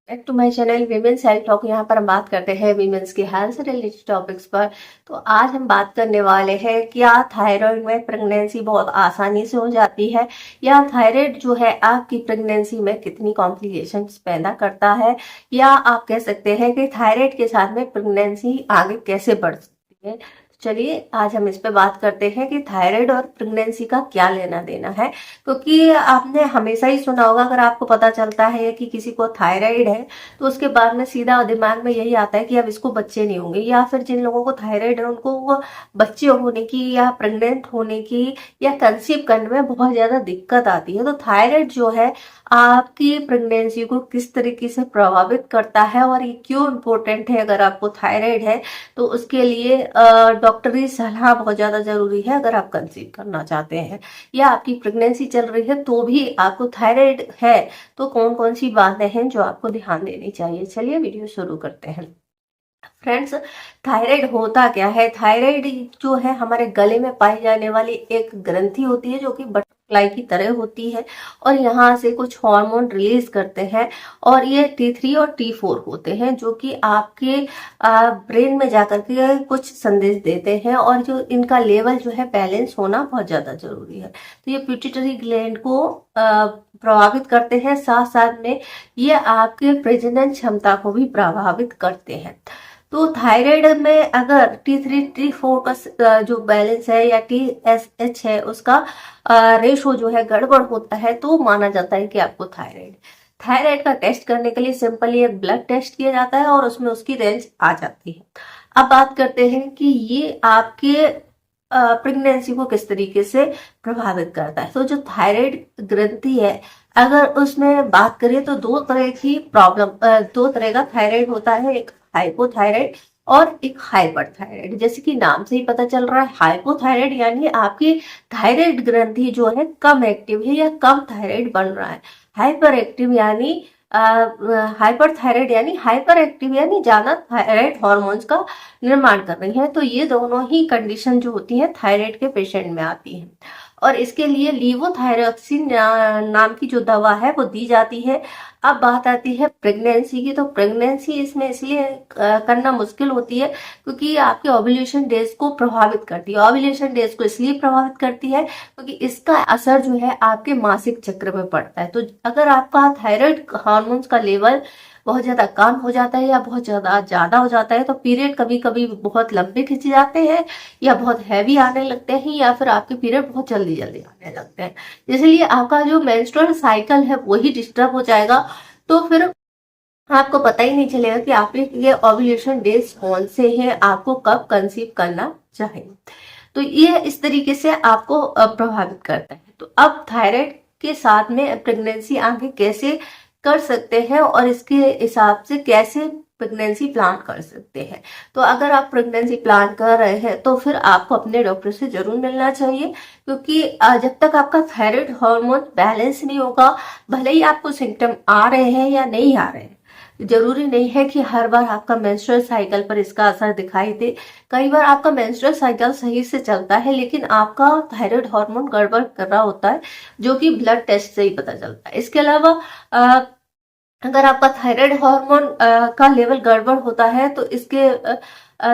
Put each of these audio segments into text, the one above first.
Back to my channel women's health talk. यहाँ पर हम बात करते हैं वीमेंस की हेल्थ से रिलेटेड टॉपिक्स पर। तो आज हम बात करने वाले हैं क्या थायराइड में प्रेगनेंसी बहुत आसानी से हो जाती है, या थायराइड जो है आपकी प्रेगनेंसी में कितनी कॉम्प्लिकेशंस पैदा करता है, या आप कह सकते हैं कि थायराइड के साथ में प्रेगनेंसी आगे कैसे बढ़ सकती है। चलिए आज हम इस पे बात करते हैं कि थायराइड और प्रेगनेंसी का क्या लेना देना है। क्योंकि आपने हमेशा ही सुना होगा, अगर आपको पता चलता है कि किसी को थायराइड है तो उसके बाद में सीधा दिमाग में यही आता है कि अब इसको बच्चे नहीं होंगे, या फिर जिन लोगों को थायराइड है उनको वो बच्चे होने की या प्रेग्नेंट होने की या कंसीव करने में बहुत ज्यादा दिक्कत आती है। तो थायराइड जो है आपकी प्रेगनेंसी को किस तरीके से प्रभावित करता है और ये क्यों इम्पोर्टेंट है, अगर आपको थायराइड है तो उसके लिए डॉक्टरी सलाह बहुत ज्यादा जरूरी है। अगर आप कंसीव करना चाहते हैं या आपकी प्रेगनेंसी चल रही है तो भी आपको थायराइड है, तो कौन कौन सी बातें हैं जो आपको ध्यान देनी चाहिए। चलिए वीडियो शुरू करते हैं। फ्रेंड्स, थायराइड होता क्या है। थायराइड जो है हमारे गले में पाई जाने वाली एक ग्रंथि होती है जो कि बटरफ्लाई की तरह होती है, और यहाँ से कुछ हार्मोन रिलीज करते हैं, और ये T3 और T4 होते हैं जो कि आपके ब्रेन में जाकर के कुछ संदेश देते हैं, और जो इनका लेवल जो है बैलेंस होना बहुत ज्यादा जरूरी है। तो ये पिट्यूटरी ग्लैंड को प्रभावित करते हैं, साथ साथ में ये आपके प्रजनन क्षमता को भी प्रभावित करते हैं। तो थायराइड में अगर T3 T4 का जो बैलेंस है या TSH है उसका रेशो जो है गड़बड़ होता है तो माना जाता है कि आपको थायराइड। थायराइड का टेस्ट करने के लिए सिंपली एक ब्लड टेस्ट किया जाता है और उसमें उसकी रेंज आ जाती है। अब बात करते हैं कि ये आपके प्रेगनेंसी को किस तरीके से प्रभावित करता है। तो जो थायराइड ग्रंथि है, अगर उसमें बात करें तो दो तरह की प्रॉब्लम, दो तरह का थायराइड होता है, एक हाइपोथायराइड और एक हाइपरथायराइड। जैसे कि नाम से ही पता चल रहा है, हाइपोथायराइड यानी आपकी थायराइड ग्रंथि जो है कम एक्टिव है या कम थायराइड बन रहा है। हाइपर एक्टिव यानी हाइपर थायराइड यानी हाइपर एक्टिव यानी ज्यादा थायराइड हॉर्मोन्स का निर्माण कर रही है। तो ये दोनों ही कंडीशन जो होती है थायराइड के पेशेंट में आती है, और इसके लिए लीवोथायरॉक्सिन नाम की जो दवा है वो दी जाती है। अब बात आती है प्रेगनेंसी की। तो प्रेगनेंसी इसमें इसलिए करना मुश्किल होती है क्योंकि आपके ओव्यूलेशन डेज को प्रभावित करती है। ओव्यूलेशन डेज को इसलिए प्रभावित करती है क्योंकि इसका असर जो है आपके मासिक चक्र में पड़ता है। तो अगर आपका थायराइड हार्मोन्स का लेवल बहुत ज्यादा कम हो जाता है या बहुत ज्यादा ज्यादा हो जाता है तो पीरियड कभी कभी बहुत लंबे खिंच जाते हैं, या बहुत हैवी आने लगते हैं, या फिर आपके पीरियड बहुत जल्दी जल्दी आने लगते हैं। इसलिए आपका जो मेंस्ट्रुअल साइकिल है वही डिस्टर्ब हो जाएगा। तो फिर आपको पता ही नहीं चलेगा कि आपके ये ओव्यूलेशन डेज कौन से हैं, आपको कब कंसीव करना चाहिए। तो ये इस तरीके से आपको प्रभावित करता है। तो अब थायराइड के साथ में प्रेगनेंसी आगे कैसे कर सकते हैं और इसके हिसाब से कैसे प्रेगनेंसी प्लान कर सकते हैं। तो अगर आप प्रेगनेंसी प्लान कर रहे हैं तो फिर आपको अपने डॉक्टर से जरूर मिलना चाहिए, क्योंकि जब तक आपका थायराइड हार्मोन बैलेंस नहीं होगा, भले ही आपको सिम्टम आ रहे हैं या नहीं आ रहे हैं, जरूरी नहीं है कि हर बार आपका मेंस्ट्रुअल साइकिल पर इसका असर दिखाई दे। कई बार आपका मेंस्ट्रुअल साइकिल सही से चलता है लेकिन आपका थायराइड हार्मोन गड़बड़ कर रहा होता है, जो कि ब्लड टेस्ट से ही पता चलता है। इसके अलावा अगर आपका थायराइड हार्मोन का लेवल गड़बड़ होता है तो इसके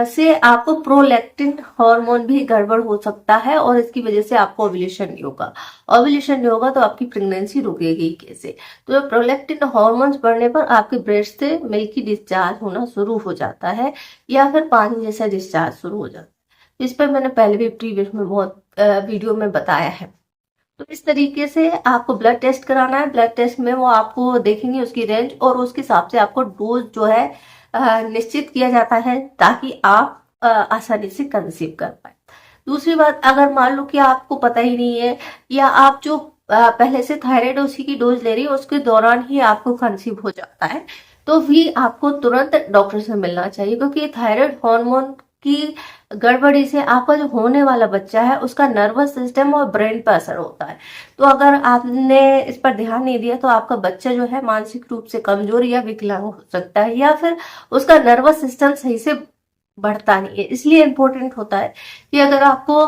से आपको प्रोलैक्टिन हार्मोन भी गड़बड़ हो सकता है, और इसकी वजह से आपको ओव्यूलेशन नहीं होगा। ओव्यूलेशन नहीं होगा तो आपकी प्रेगनेंसी रुकेगी कैसे। तो प्रोलैक्टिन हार्मोन्स बढ़ने पर आपके ब्रेस्ट से मिल्की डिस्चार्ज होना शुरू हो जाता है, या फिर पानी जैसा डिस्चार्ज शुरू हो जाता है। इस पर मैंने पहले भी प्रीवियस में बहुत वीडियो में बताया है। तो इस तरीके से आपको ब्लड टेस्ट कराना है। ब्लड टेस्ट में वो आपको देखेंगे उसकी रेंज, और उसके हिसाब से आपको डोज जो है निश्चित किया जाता है ताकि आप आसानी से कंसीव कर पाए। दूसरी बात, अगर मान लो कि आपको पता ही नहीं है, या आप जो पहले से थायराइड उसी की डोज ले रही है उसके दौरान ही आपको कंसीव हो जाता है, तो भी आपको तुरंत डॉक्टर से मिलना चाहिए, क्योंकि थायराइड हार्मोन की गड़बड़ी से आपका जो होने वाला बच्चा है उसका नर्वस सिस्टम और ब्रेन पर असर होता है। तो अगर आपने इस पर ध्यान नहीं दिया तो आपका बच्चा जो है मानसिक रूप से कमजोर या विकलांग हो सकता है, या फिर उसका नर्वस सिस्टम सही से बढ़ता नहीं है। इसलिए इम्पोर्टेंट होता है कि अगर आपको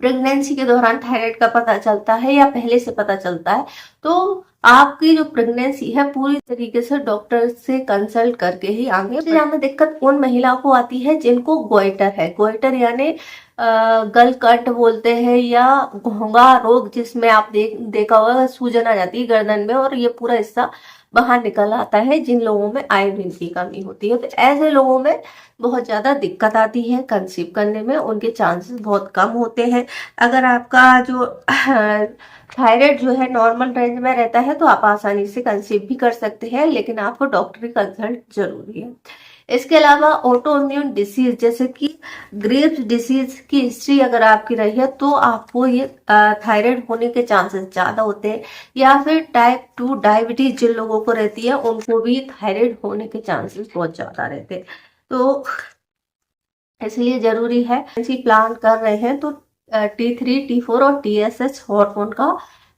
प्रेगनेंसी के दौरान थायराइड का पता चलता है या पहले से पता चलता है तो आपकी जो प्रेगनेंसी है पूरी तरीके से डॉक्टर से कंसल्ट करके ही आगे। सबसे ज्यादा दिक्कत उन महिलाओं को आती है जिनको गोइटर है। गोइटर यानी गल कंठ बोलते हैं या घोंघा रोग, जिसमें आप देखा होगा सूजन आ जाती है गर्दन में और ये पूरा हिस्सा बाहर निकल आता है। जिन लोगों में आयोडीन की कमी होती है, तो ऐसे लोगों में बहुत ज्यादा दिक्कत आती है कंसीव करने में, उनके चांसेस बहुत कम होते हैं। अगर आपका जो थायराइड जो है नॉर्मल रेंज में रहता है तो आप आसानी से कंसीव भी कर सकते हैं, लेकिन आपको डॉक्टरी कंसल्ट जरूरी है। इसके अलावा ऑटो इम्यून डिसीज जैसे कि ग्रेव्स डिसीज की हिस्ट्री अगर आपकी रही है तो आपको ये थायराइड होने के चांसेस ज्यादा होते हैं, या फिर टाइप 2 डायबिटीज जिन लोगों को रहती है उनको भी थायराइड होने के चांसेस बहुत ज्यादा रहते हैं। तो इसलिए जरूरी है, प्लान कर रहे हैं तो T3, T4 और TSH हार्मोन का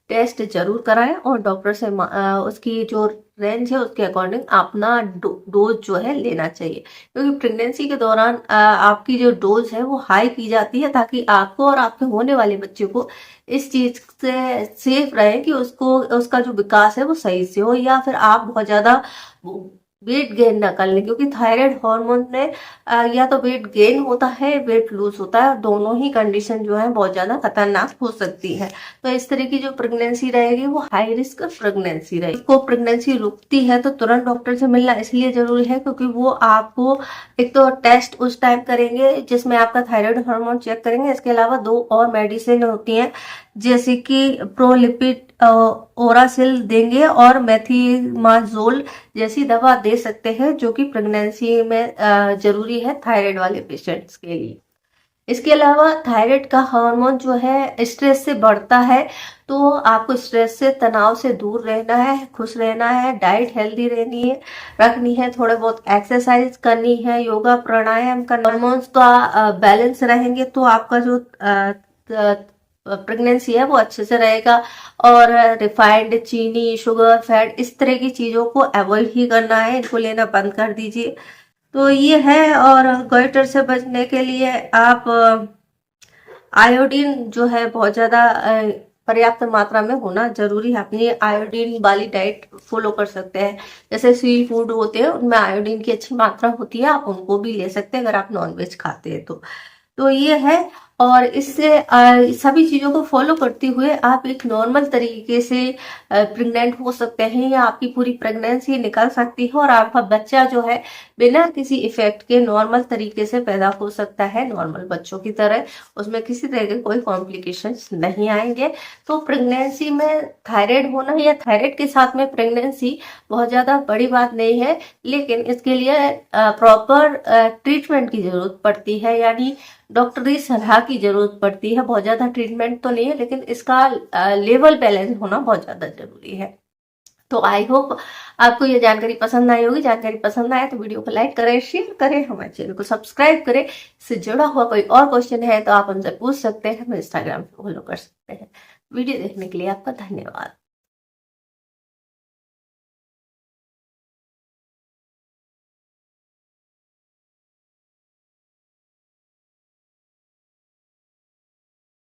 टेस्ट जरूर कराएं और डॉक्टर से उसकी जो रेंज है उसके अकॉर्डिंग अपना डोज जो है लेना चाहिए, क्योंकि प्रेगनेंसी के दौरान आपकी जो डोज है वो हाई की जाती है ताकि आपको और आपके होने वाले बच्चे को इस चीज से सेफ रहे कि उसको उसका जो विकास है वो सही से हो, या फिर आप बहुत ज्यादा वेट गेन ना कर लें, क्योंकि थायराइड हार्मोन में या तो वेट गेन होता है वेट लूज होता है, दोनों ही कंडीशन जो है बहुत ज्यादा खतरनाक हो सकती है। तो इस तरह की जो प्रेगनेंसी रहेगी वो हाई रिस्क प्रेगनेंसी रहेगी। को प्रेगनेंसी रुकती है तो तुरंत डॉक्टर से मिलना इसलिए जरूरी है क्योंकि वो आपको एक तो टेस्ट उस टाइम करेंगे जिसमें आपका थायराइड हार्मोन चेक करेंगे, इसके अलावा 2 और मेडिसिन होती हैं जैसे कि प्रोलिपिड ओरासिल देंगे और मेथिमाजोल जैसी दवा दे सकते हैं, जो कि प्रेगनेंसी में जरूरी है थायराइड वाले पेशेंट्स के लिए। इसके अलावा थायराइड का हार्मोन जो है स्ट्रेस से बढ़ता है, तो आपको स्ट्रेस से तनाव से दूर रहना है, खुश रहना है, डाइट हेल्दी रहनी है रखनी है, थोड़ा बहुत एक्सरसाइज करनी है, योगा प्राणायाम करना, हार्मोन्स का बैलेंस रहेंगे तो आपका जो प्रेगनेंसी है वो अच्छे से रहेगा। और रिफाइंड चीनी शुगर फैट इस तरह की चीजों को अवॉइड ही करना है, इनको लेना बंद कर दीजिए। तो ये है। और गोइटर से बचने के लिए आप आयोडीन जो है बहुत ज्यादा पर्याप्त मात्रा में होना जरूरी है। अपनी आयोडीन वाली डाइट फॉलो कर सकते हैं, जैसे सी फूड होते हैं उनमें आयोडीन की अच्छी मात्रा होती है, आप उनको भी ले सकते हैं अगर आप नॉनवेज खाते हैं तो ये है। और इससे सभी चीजों को फॉलो करते हुए आप एक नॉर्मल तरीके से प्रेग्नेंट हो सकते हैं, या आपकी पूरी प्रेगनेंसी निकल सकती है और आपका बच्चा जो है बिना किसी इफेक्ट के नॉर्मल तरीके से पैदा हो सकता है, नॉर्मल बच्चों की तरह, उसमें किसी तरह के कोई कॉम्प्लिकेशंस नहीं आएंगे। तो प्रेगनेंसी में थायराइड होना या थायराइड के साथ में प्रेगनेंसी बहुत ज्यादा बड़ी बात नहीं है, लेकिन इसके लिए प्रॉपर ट्रीटमेंट की जरूरत पड़ती है, यानी डॉक्टरी सलाह की जरूरत पड़ती है। बहुत ज्यादा ट्रीटमेंट तो नहीं है, लेकिन इसका लेवल बैलेंस होना बहुत ज्यादा जरूरी है। तो आई होप आपको ये जानकारी पसंद आई होगी। जानकारी पसंद आए तो वीडियो को लाइक करें, शेयर करें, हमारे चैनल को सब्सक्राइब करें। इससे जुड़ा हुआ कोई और क्वेश्चन है तो आप हमसे पूछ सकते हैं, हमें इंस्टाग्राम पे फॉलो कर सकते हैं। वीडियो देखने के लिए आपका धन्यवाद।